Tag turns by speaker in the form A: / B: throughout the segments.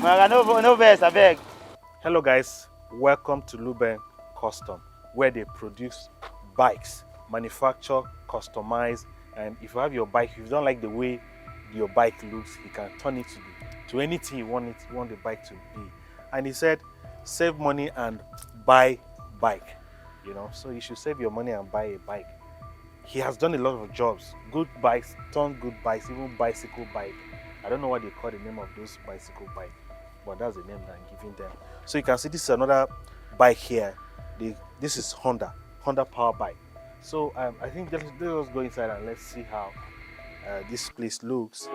A: No best, I beg.
B: Hello guys, welcome to Lubem Custom, where they produce bikes, manufacture, customize, and if you have your bike, if you don't like the way your bike looks, you can turn it to anything you want the bike to be. And he said, save money and buy bike. So you should save your money and buy a bike. He has done a lot of jobs, good bikes, turn good bikes, even bicycle bike. I don't know what they call the name of those bicycle bike, but that's the name that I'm giving them. So you can see this is another bike here. This is Honda power bike. So I think let's go inside and let's see how this place looks.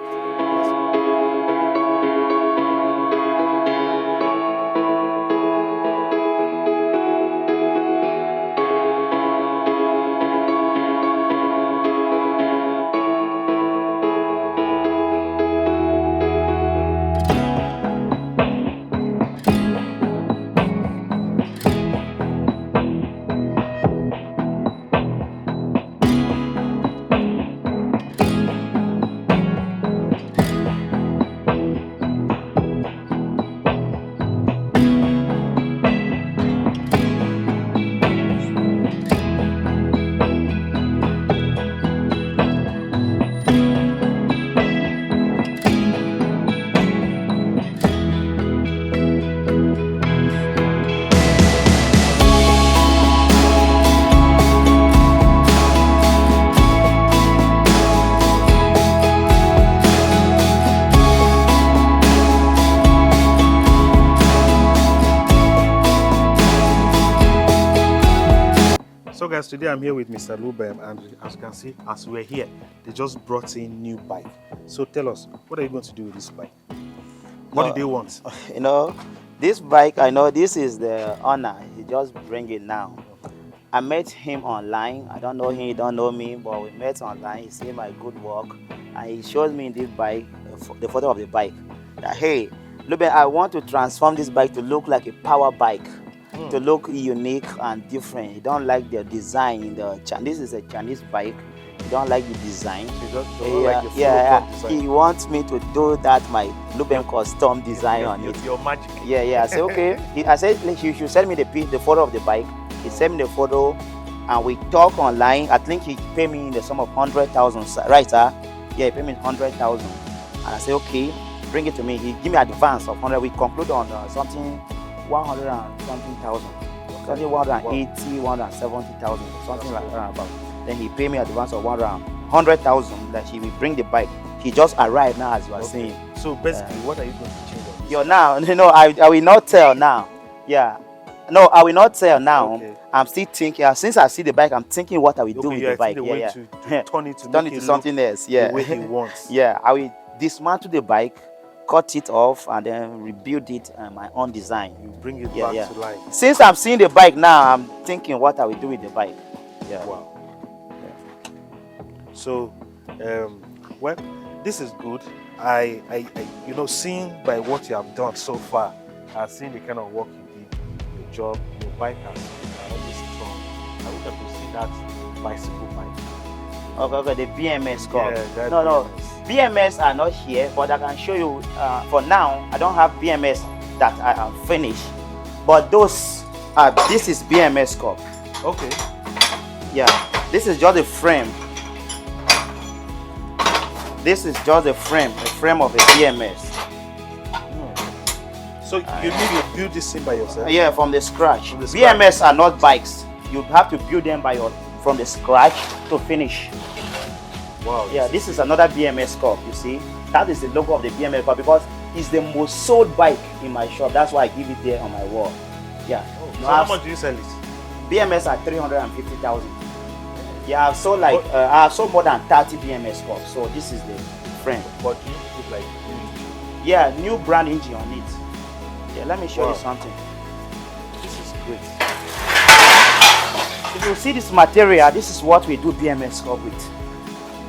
B: So guys, today I'm here with Mr. Lubem, and as you can see, as we're here, they just brought in new bike. So tell us, what are you going to do with this bike? What did they want?
A: This bike, I know this is the owner. He just bring it now. I met him online. I don't know him, he don't know me, but we met online. He see my good work, and he showed me this bike, the photo of the bike. That, hey, Lubem, I want to transform this bike to look like a power bike. To look unique and different. You don't like the design. This is a Chinese bike. You don't like the design. He wants me to do that, my Lubem Custom design on it.
B: Your magic.
A: I said okay. I said you should send me the photo of the bike. He sent me the photo, and we talk online. I think he paid me the sum of 100,000, right, sir? Yeah, he paid me 100,000, and I said okay, bring it to me. He give me advance of 100. We conclude on something. 100 and something thousand, something 180, 170,000, something like that. Then he paid me advance of 100,000 that he will bring the bike. He just arrived now, as you are saying.
B: So basically, what are you going to change on this?
A: I will not tell now. Yeah, no, I will not tell now. Okay. I'm still thinking. Since I see the bike, I'm thinking what I will do with the bike.
B: To turn it
A: to something else. Yeah,
B: the way he wants.
A: Yeah, I will dismantle the bike, cut it off, and then rebuild it my own design.
B: You bring it back to life.
A: Since I'm seeing the bike now, I'm thinking what I will do with the bike. Yeah.
B: Wow. Yeah. So, well, this is good. I seeing by what you have done so far, I've seen the kind of work you did, your job, your bike has always strong. I would have to see that bicycle bike.
A: Okay, the BMS car.
B: Yeah,
A: no. BMS are not here, but I can show you. For now, I don't have BMS that I am finished. But this is BMS cup.
B: Okay.
A: Yeah, this is just a frame. This is just a frame of a BMS.
B: So you build this thing by yourself?
A: Yeah, from the scratch. BMS are not bikes. You have to build them from the scratch to finish.
B: Wow.
A: Yeah, this is another BMS cup, you see. That is the logo of the BMS cup because it's the most sold bike in my shop. That's why I give it there on my wall. Yeah.
B: Oh, so how much do you sell it?
A: BMS at 350,000. Yeah, I've sold more than 30 BMS cups. So this is the frame.
B: But you put like new engine?
A: Yeah, new brand engine on it. Yeah, let me show you something.
B: This is great.
A: If you see this material, this is what we do BMS cup with.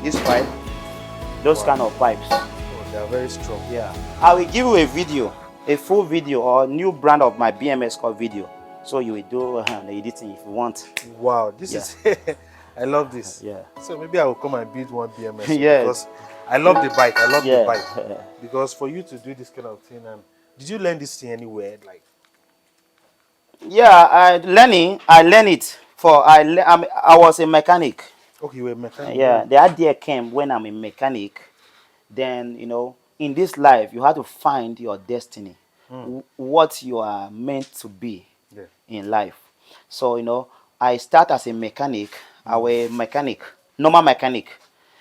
A: This pipe, those kind of pipes.
B: Oh, they are very strong.
A: Yeah, I will give you a video, a full video or new brand of my BMS cup video. So you will do the editing if you want.
B: Wow, this is I love this.
A: Yeah.
B: So maybe I will come and build one BMS.
A: Yes.
B: Because I love the bike. I love the bike. Because for you to do this kind of thing and Did you learn this thing anywhere? Like,
A: Yeah, I learn it for I was a mechanic.
B: okay, you were a mechanic.
A: Yeah,
B: Oh,
A: the idea came when I'm a mechanic. Then in this life you have to find your destiny, what you are meant to be
B: yeah.
A: in life. So I start as a mechanic. I was a mechanic, normal mechanic.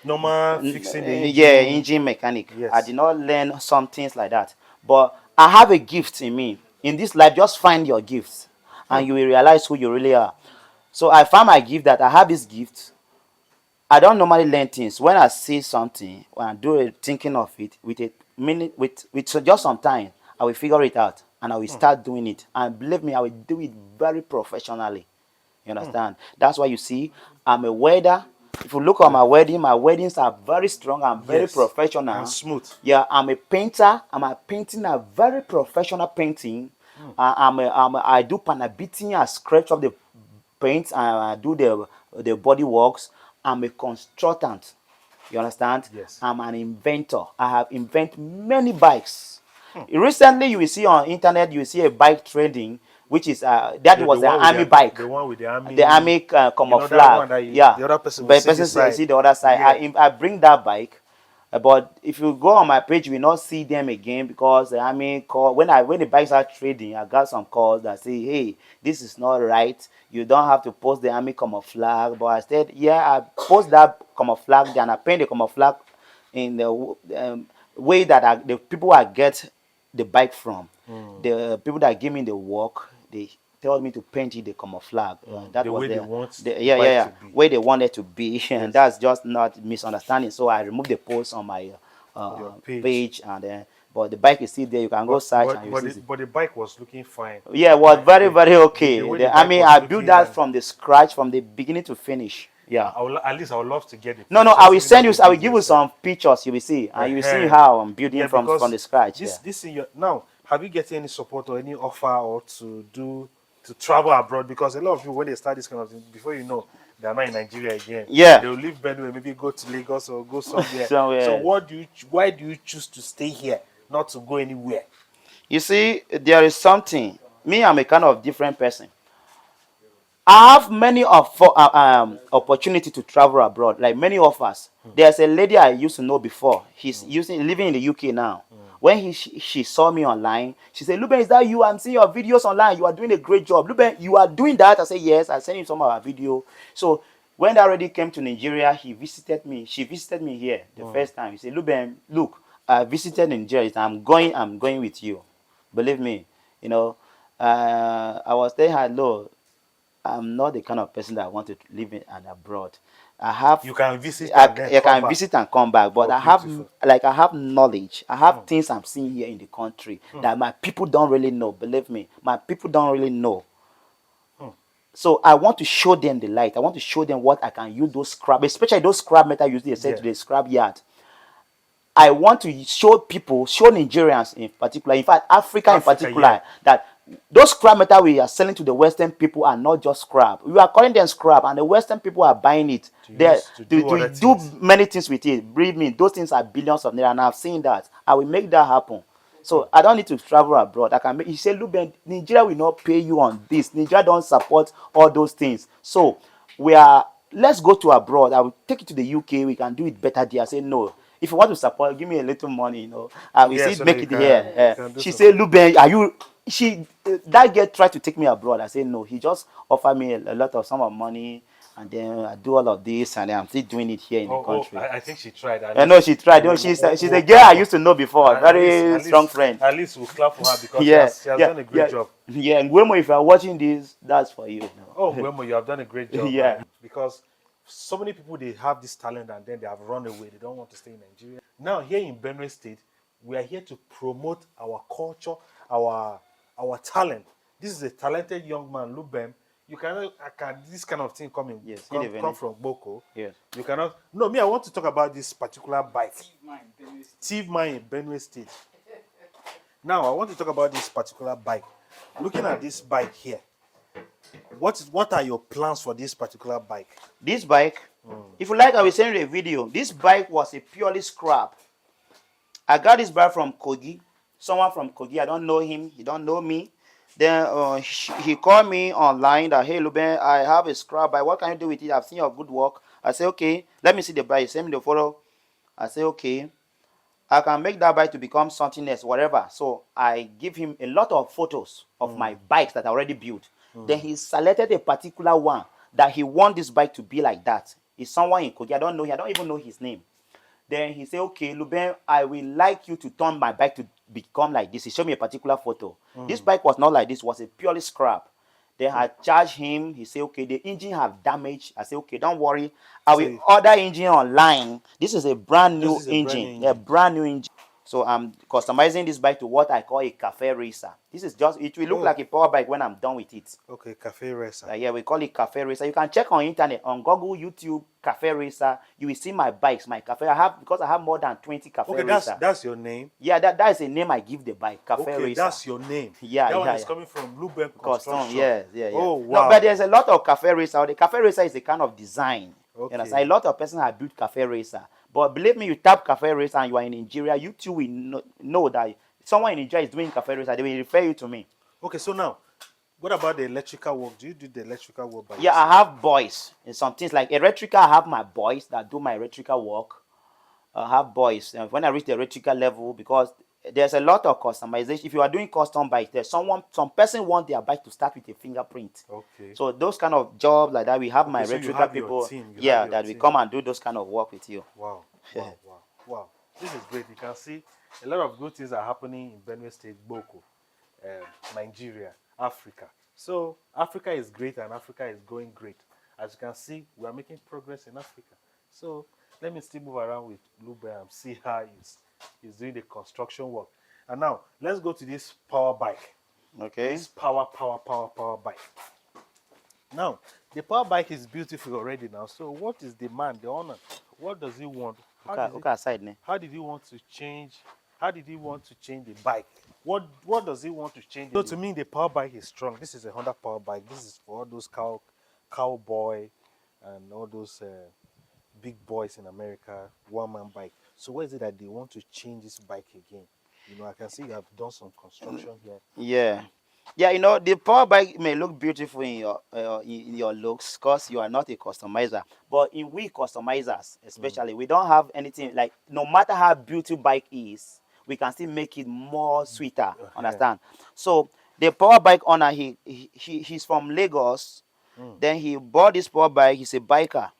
B: Normal fixing the
A: Yeah,
B: engine.
A: engine mechanic. I
B: Yes.
A: did not learn some things like that, but I have a gift in me. In this life, just find your gifts and you will realize who you really are. So I found my gift, that I have this gift. I don't normally learn things. When I see something, when I do a thinking of it, with a minute, with just some time, I will figure it out and I will start doing it. And believe me, I will do it very professionally. You understand? That's why you see, I'm a welder. If you look at
B: Yeah.
A: my weddings are very strong and very
B: Yes. And
A: professional.
B: smooth.
A: Yeah, I'm a painter. I'm painting a very professional painting. I do panel beating. I scratch up the paint and I do the body works. I'm a constructant. You understand?
B: Yes.
A: I'm an inventor. I have invented many bikes. Recently, you will see on internet, you will see a bike trading, which is that
B: The
A: was the
B: one with
A: army bike,
B: the one with the
A: the
B: army.
A: army
B: You know that
A: camouflage.
B: one that
A: Yeah,
B: the other person will
A: but
B: see
A: person
B: this side.
A: see the other side.
B: Yeah.
A: I bring that bike, but if you go on my page, you will not see them again because the army call when the bikes are trading, I got some calls that say, "Hey, this is not right. You don't have to post the army camouflage." But I said, "Yeah, I post that camouflage, then I paint the camouflage in the way that the people I get the bike from, the people that give me the work, they tell me to paint it the camouflage. That
B: The
A: was
B: way they want
A: the
B: the
A: yeah,
B: bike to be.
A: where they wanted to be, and
B: Yes.
A: that's just not misunderstanding. So I removed the post on my
B: Your page.
A: page, and then but the bike is still there. You can go
B: But
A: search and you see it.
B: but the bike was looking fine.
A: Yeah, it was very, very
B: The
A: okay.
B: way the
A: I
B: bike
A: mean,
B: was
A: I built
B: looking,
A: that
B: and
A: from the scratch, from the beginning to finish. Yeah.
B: at least I would love to get the
A: No, I
B: pictures,
A: will
B: even
A: send
B: not
A: you.
B: the
A: I will give you
B: videos.
A: some pictures. You will see, and you will see
B: Uh-huh.
A: how I'm building
B: Yeah,
A: from
B: because
A: the scratch. Yeah.
B: this in your now, have you getting any support or any offer or to travel abroad? Because a lot of people, when they start this kind of thing, before you know, they're not in Nigeria again.
A: Yeah.
B: They will leave Benue, maybe go to Lagos or go somewhere. So
A: Somewhere.
B: why do you choose to stay here, not to go anywhere?
A: You see, there is something. Me, I'm a kind of different person. I have many opportunity to travel abroad, like many of us. There's a lady I used to know before. He's living in the UK now. When she saw me online, she said, "Lubem, is that you? I'm seeing your videos online. You are doing a great job. Lubem, you are doing that." I said, "Yes." I sent him some of our video. So when that already came to Nigeria, he visited me. She visited me here the first time. He said, "Lubem, look, I visited Nigeria. I'm going with you. Believe me, you know." I was telling her, "No, I'm not the kind of person that want to live in and abroad. I have,
B: You can visit and then
A: I
B: come
A: can
B: back.
A: visit and come back, but
B: Oh,
A: I have,
B: beautiful.
A: like, I have knowledge. I have things I'm seeing here in the country that my people don't really know. Believe me, my people don't really know. So I want to show them the light. I want to show them what I can use those scrap, especially those scrap metal used they send
B: Yeah.
A: to the scrap yard. I want to show people, show Nigerians in particular, in fact, Africa in
B: Africa, yeah.
A: particular, that those scrap metal we are selling to the Western people are not just scrap. We are calling them scrap, and the Western people are buying it. They
B: To do other
A: do
B: things.
A: many things with it. Believe me, those things are billions of naira, and I've seen that. I will make that happen. So I don't need to travel abroad. I can make. He said, "Lubem, Nigeria will not pay you on this. Nigeria don't support all those things. So we are. Let's go to abroad. I will take you to the UK. We can do it better there." I say no. If you want to support, give me a little money. I will
B: Yeah,
A: see
B: so that
A: make
B: you
A: it
B: can
A: here.
B: do
A: She
B: something.
A: said, "Lubem, are you?" That girl tried to take me abroad. I said no. He just offered me a lot of sum of money, and then I do all of this, and then I'm still doing it here in the country.
B: I think she tried. At
A: I know
B: least
A: she tried. She's a girl I used to know before. Very strong friend.
B: at least we'll clap for her because
A: Yeah,
B: she has
A: yeah,
B: done a great
A: yeah,
B: job.
A: yeah. And Gwemo, if you are watching this, that's for you.
B: Oh, Wemo, you have done a great job.
A: Yeah.
B: Because so many people, they have this talent and then they have run away. They don't want to stay in Nigeria. Now, here in Benue State, we are here to promote our culture, our talent. This is a talented young man, Lubem. You cannot, this kind of thing
A: Yes,
B: come from Boko.
A: Yes.
B: You cannot. No, me, I want to talk about this particular bike. Steve Mine in Benue State. Now, I want to talk about this particular bike. Looking at this bike here, what are your plans for this particular bike?
A: This bike, if you like, I will send you a video. This bike was a purely scrap. I got this bike from Kogi. someone from Kogi. I don't know him. He don't know me. Then he called me online that, hey, Lubem, I have a scrap bike. What can you do with it? I've seen your good work. I say, okay, let me see the bike. Send me the photo. I say, okay, I can make that bike to become something else, whatever. So I give him a lot of photos of my bikes that I already built. Then he selected a particular one that he want this bike to be like that. It's someone in Kogi. I don't know. I don't even know his name. Then he said, okay, Lubem, I will like you to turn my bike to become like this. He showed me a particular photo. This bike was not like this. It was a purely scrap. Then I charged him. He said, okay, the engine have damage. I said, okay, don't worry. I will order engine online. This is a brand new engine. A brand new engine. So I'm customizing this bike to what I call a cafe racer. This is just, it will look like a power bike when I'm done with it.
B: Okay, cafe racer.
A: Yeah, we call it cafe racer. You can check on internet, on Google, YouTube, cafe racer. You will see my bikes, my cafe. Because I have more than 20 cafe racer.
B: That's your name?
A: Yeah, that is a name I give the bike, cafe racer.
B: That's your name.
A: Yeah,
B: that one is coming from Lubem Custom.
A: Yeah.
B: Oh, wow.
A: No, but there's a lot of cafe racer. The cafe racer is a kind of design.
B: Okay.
A: You understand? A lot of persons have built cafe racer. But believe me, you tap cafe racer and you are in Nigeria, you too will know that someone in Nigeria is doing cafe racer. They will refer you to me.
B: Okay, so now, what about the electrical work? Do you do the electrical work by
A: yourself? I have boys and some things like electrical. I have my boys that do my electrical work. I have boys. And when I reach the electrical level, because there's a lot of customization. If you are doing custom bike, there's some person want their bike to start with a fingerprint.
B: Okay.
A: So those kind of jobs like that, we have my electrical people. That we come and do those kind of work with you.
B: Wow. Wow. This is great. You can see a lot of good things are happening in Benue State, Boko, Nigeria, Africa. So Africa is great and Africa is going great. As you can see, we are making progress in Africa. So let me still move around with Lubem and see how he's doing the construction work. And now let's go to this power bike.
A: Okay.
B: This power bike. Now the power bike is beautiful already now. So what is the man, the owner? What does he want? How did he want to change? How did he want to change the bike? What does he want to change? So to me, the power bike is strong. This is a Honda power bike. This is for all those cowboy and all those big boys in America, one-man bike. So what is it that they want to change this bike again? You know, I can see you have done some construction here.
A: Yeah, you know, the power bike may look beautiful in your looks because you are not a customizer. But in we customizers, especially, we don't have anything like, no matter how beautiful bike is, we can still make it more sweeter. Understand? So the power bike owner, he's from Lagos. Then he bought this power bike. He's a biker.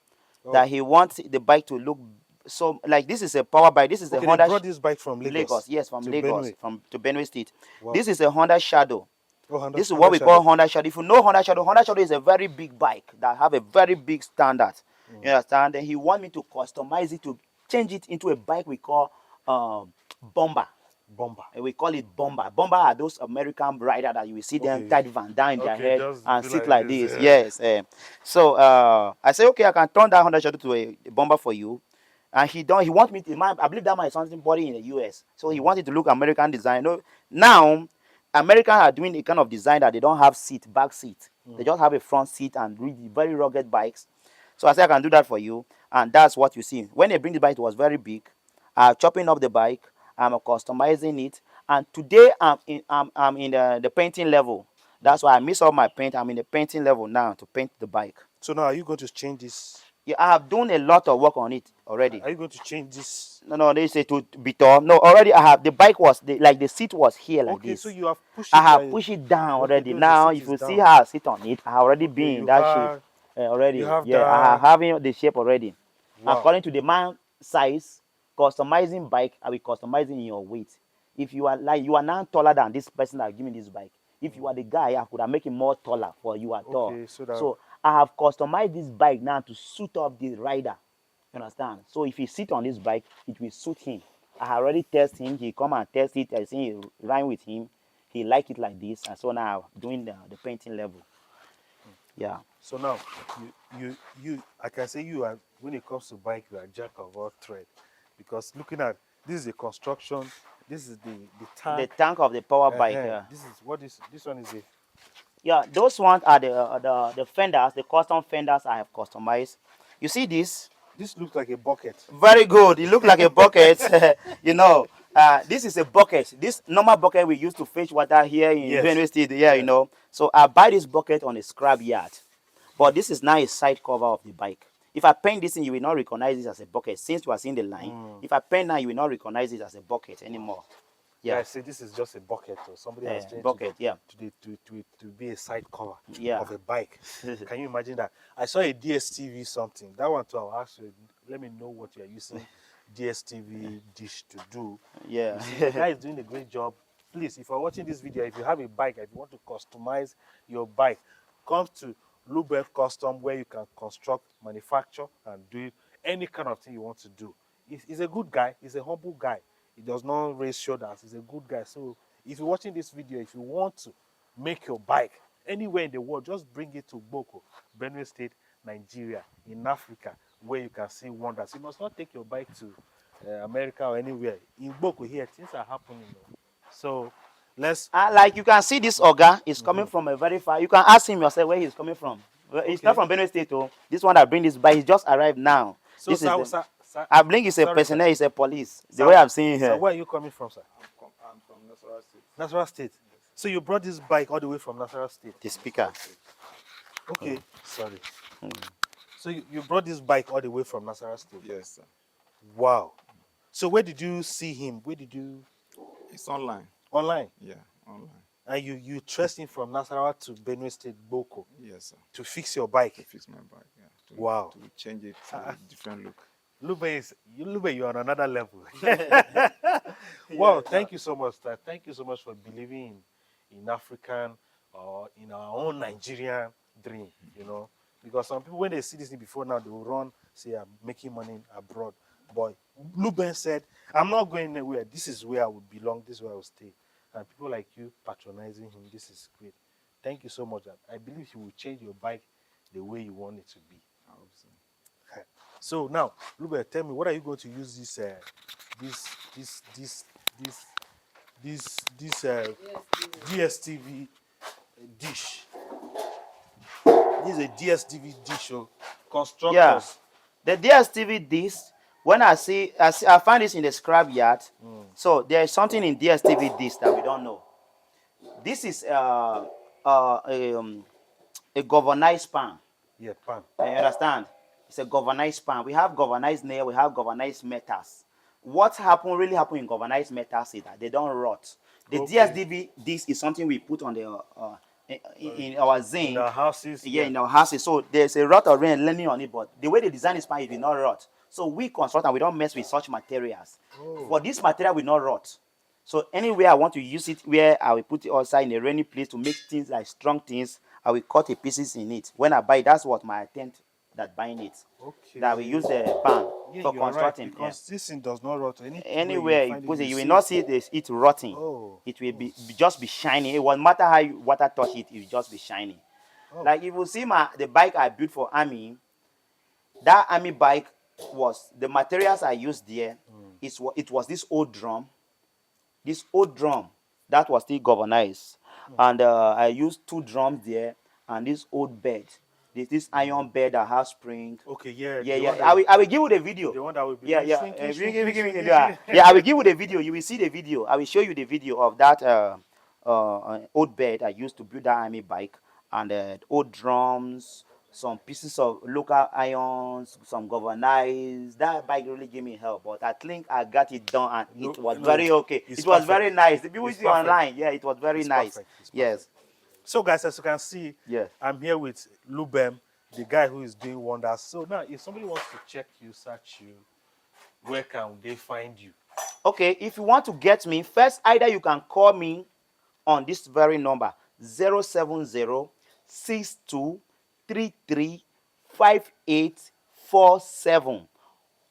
A: That he wants the bike to look so like this is a power bike. This is a Honda.
B: They brought this bike from Lagos.
A: Yes, from Lagos,
B: Benue.
A: to Benue State.
B: Wow.
A: This is a Honda Shadow. This is what
B: Honda
A: we
B: Shadow.
A: call Honda Shadow. If you know Honda Shadow is a very big bike that have a very big standard. You understand? Then he want me to customize it to change it into a bike we call Bomber. We call it Bomber. Bomber are those American riders that you will see them tie the van down in their head and sit like this. Yes. So I say, okay, I can turn that Honda Shadow to a Bomber for you. And he want me to, I believe that man is somebody in the US. So he wanted to look American design. No, now, Americans are doing a kind of design that they don't have back seat. They just have a front seat and really very rugged bikes. So I said, I can do that for you. And that's what you see. When they bring the bike, it was very big. I'm chopping up the bike. I'm customizing it. And today, I'm in the painting level. That's why I miss all my paint. I'm in the painting level now to paint the bike.
B: So now, are you going to change this?
A: Yeah, I have done a lot of work on it already.
B: Are you going to change this?
A: No, they say to be tall. No, already I have. The bike was, the seat was here like this.
B: Okay, so you have pushed it.
A: I have pushed it down already. Now, if you see how I sit on it, I have already been in that shape already. I have having the shape already. Wow. According to the man size, customizing bike, I will customizing your weight. If you are now taller than this person that give me this bike. If you are the guy, I could have make it more taller for you at all. So I have customized this bike now to suit up the rider. You understand? So if he sit on this bike, it will suit him. I have already tested him. He come and test it. I see he rhyme with him. He like it like this. And so now doing the painting level. Yeah.
B: So now you I can say you are, when it comes to bike, you are jack of all trades. Because looking at this is the construction, this is the tank.
A: The tank of the power bike.
B: This one is a.
A: Yeah, those ones are the fenders, the custom fenders I have customized. You see this?
B: This looks like a bucket.
A: Very good. It looks like a bucket. You know, This is a bucket. This normal bucket we use to fetch water here in
B: Yes.
A: Benue State. Yeah, you
B: Yes.
A: know. So I buy this bucket on a scrap yard. But this is now a side cover of the bike. If I paint this in, you will not recognize this as a bucket. Since you are seeing the line, if I paint now, you will not recognize it as a bucket anymore. Yeah.
B: Guys, see, this is just a bucket. So somebody has changed
A: bucket. Yeah.
B: to be a side cover
A: Yeah.
B: of a bike. Can you imagine that? I saw a DSTV something. That one too, I'll ask you. Let me know what you are using DSTV dish to do.
A: Yeah.
B: You see, the guy is doing a great job. Please, if you're watching this video, if you have a bike, if you want to customize your bike, come to Lubem Custom, where you can construct, manufacture, and do any kind of thing you want to do. He's a good guy. He's a humble guy. He does not raise shoulders. He's a good guy. So if you're watching this video, if you want to make your bike anywhere in the world, just bring it to Boko, Benue State, Nigeria, in Africa, where you can see wonders. You must not take your bike to America or anywhere. In Boko here, things are happening. So let's...
A: Like you can see this Oga is coming from a very far. You can ask him yourself where he's coming from. He's not from Benue State, though. This one that bring this bike, he just arrived now.
B: So,
A: this
B: sir,
A: is I believe he's a personnel, he's a police. The way I'm seeing here.
B: So where are you coming from, sir?
C: I'm from Nasarawa State.
B: Nasarawa State. So you brought this bike all the way from Nasarawa State?
A: The speaker.
B: Okay. Sorry. So you brought this bike all the way from Nasarawa State?
C: Yes, sir.
B: Wow. So where did you see him? Where did you...
C: It's online.
B: Online?
C: Yeah, online.
B: And you traced him from Nasarawa to Benue State, Boko?
C: Yes, sir.
B: To fix your bike?
C: To fix my bike, yeah.
B: Wow.
C: To change it to a different look.
B: Lubem, you're on another level. Wow, thank you so much, sir. Thank you so much for believing in African or in our own Nigerian dream, you know. Because some people, when they see this thing before now, they will run, say, I'm making money abroad. But Lubem said, I'm not going anywhere. This is where I would belong. This is where I will stay. And people like you patronizing him, this is great. Thank you so much. I believe you will change your bike the way you want it to be.
C: I hope so.
B: So now, Lubem, tell me, what are you going to use this DSTV dish? This is a DSTV dish, constructors.
A: Yeah. The DSTV disc, when I find this in the scrap yard. So there is something in DSTV disc that we don't know. This is a galvanized pan.
B: Yeah, pan.
A: You understand? It's a galvanized pan. We have galvanized nail, we have galvanized metals. What really happen in galvanized metals is that they don't rot. The DSTV disc is something we put on the in our zinc.
B: In our houses.
A: Yeah, in our houses. So there's a rot of rain landing on it, but the way they design this pan, it will not rot. So we construct and we don't mess with such materials. For this material will not rot. So anywhere I want to use it, where I will put it outside in a rainy place to make things like strong things, I will cut the pieces in it. When I buy it, that's what my attempt that buying it.
B: Okay.
A: That we use the pan for constructing.
B: Right, because this thing does not rot.
A: Anywhere you put it, you will not see it rotting. It will just be shiny. It won't matter how you water touch it, it will just be shiny. Like if you see the bike I built for army, that army bike was the materials I used there. It was this old drum. This old drum that was still galvanized, and I used 2 drums there and this old bed. This iron bed that has spring.
B: Okay, yeah.
A: Yeah. I will give you the video.
B: The one that will be
A: Yeah. Yeah, I will give you the video. You will see the video. I will show you the video of that old bed I used to build that army bike, and old drums, some pieces of local irons, some galvanized. That bike really gave me help, but I think I got it done and it was very okay. It was very nice. The people see online, yeah, it was very nice. Yes.
B: So guys, as you can see,
A: yes,
B: I'm here with Lubem, the guy who is doing wonders. So now, if somebody wants to check you, search you, where can they find you?
A: Okay, if you want to get me, first either you can call me on this very number, 070-6233-5847.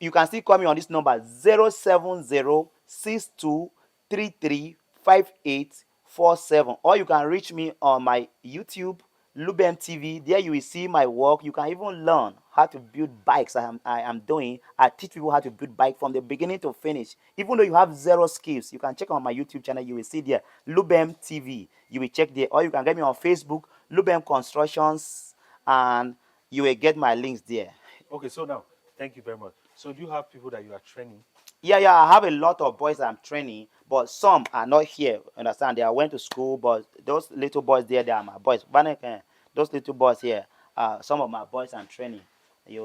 A: You can still call me on this number, 070-6233-5847. Or you can reach me on my YouTube, Lubem TV. There you will see my work. You can even learn how to build bikes. I am doing. I teach people how to build bike from the beginning to finish. Even though you have 0 skills, you can check on my YouTube channel. You will see there, Lubem TV. You will check there. Or you can get me on Facebook, Lubem Constructions, and you will get my links there.
B: Okay, so now, thank you very much. So do you have people that you are training?
A: Yeah, I have a lot of boys I'm training, but some are not here. Understand? They are went to school, but those little boys there, they are my boys. Those little boys here, some of my boys I'm training.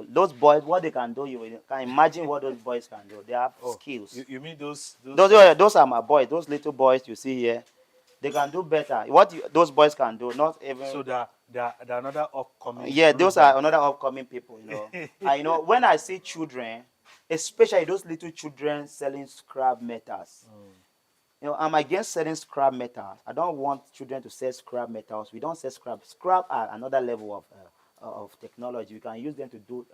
A: Those boys, what they can do, can imagine what those boys can do. They have
B: Oh,
A: skills.
B: you mean those
A: Those are my boys. Those little boys you see here, they can do better. Those boys can do, not even.
B: so they're another upcoming
A: Yeah, those
B: Lubem.
A: are another upcoming people. When I see children, especially those little children selling scrap metals. I'm against selling scrap metals. I don't want children to sell scrap metals. We don't sell scrap. Scrap are another level of technology. We can use them to do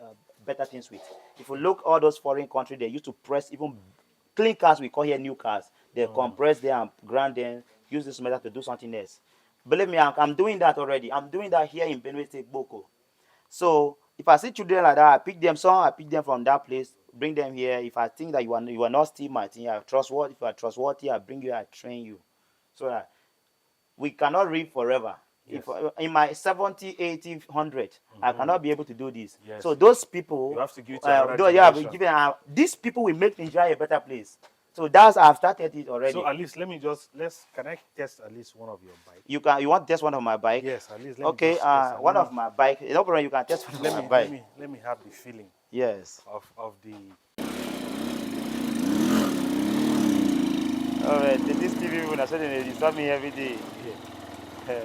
A: better things with. If you look all those foreign countries, they used to press even clean cars. We call here new cars. They compress them and grind them. Use this metal to do something else. Believe me, I'm doing that already. I'm doing that here in Benue State, Boko. So if I see children like that, I pick them from that place, bring them here. If I think that you are not still my thing, I trustworthy. If you are trustworthy, I bring you, I train you. So that we cannot live forever.
B: Yes.
A: If in my 70, 80, 100, I cannot be able to do this.
B: Yes,
A: So
B: yes.
A: those people,
B: You have to give it to another
A: yeah,
B: generation.
A: these people will make Nigeria a better place. So I've started it already.
B: So at least can I test at least one of your bikes?
A: You want to test one of my bike?
B: Yes, at least let me
A: Okay,
B: just test it.
A: one of my bike. No problem, you can test one of my bike.
B: Let me have the feeling
A: Yes.
B: of the
A: All right, this TV when I said they disturb me every day.
B: yeah.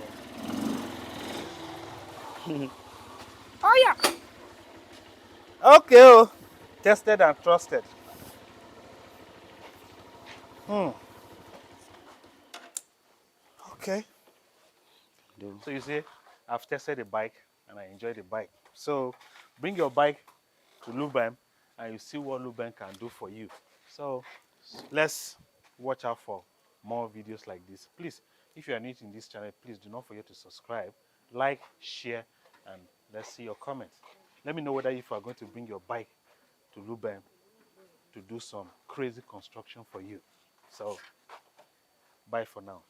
B: Okay, oh. Tested and trusted. Okay. So you see, I've tested the bike and I enjoy the bike. So bring your bike to Lubem and you see what Lubem can do for you. So let's watch out for more videos like this. Please, if you are new in this channel, please do not forget to subscribe, like, share, and let's see your comments. Let me know whether if you are going to bring your bike to Lubem to do some crazy construction for you. So bye for now.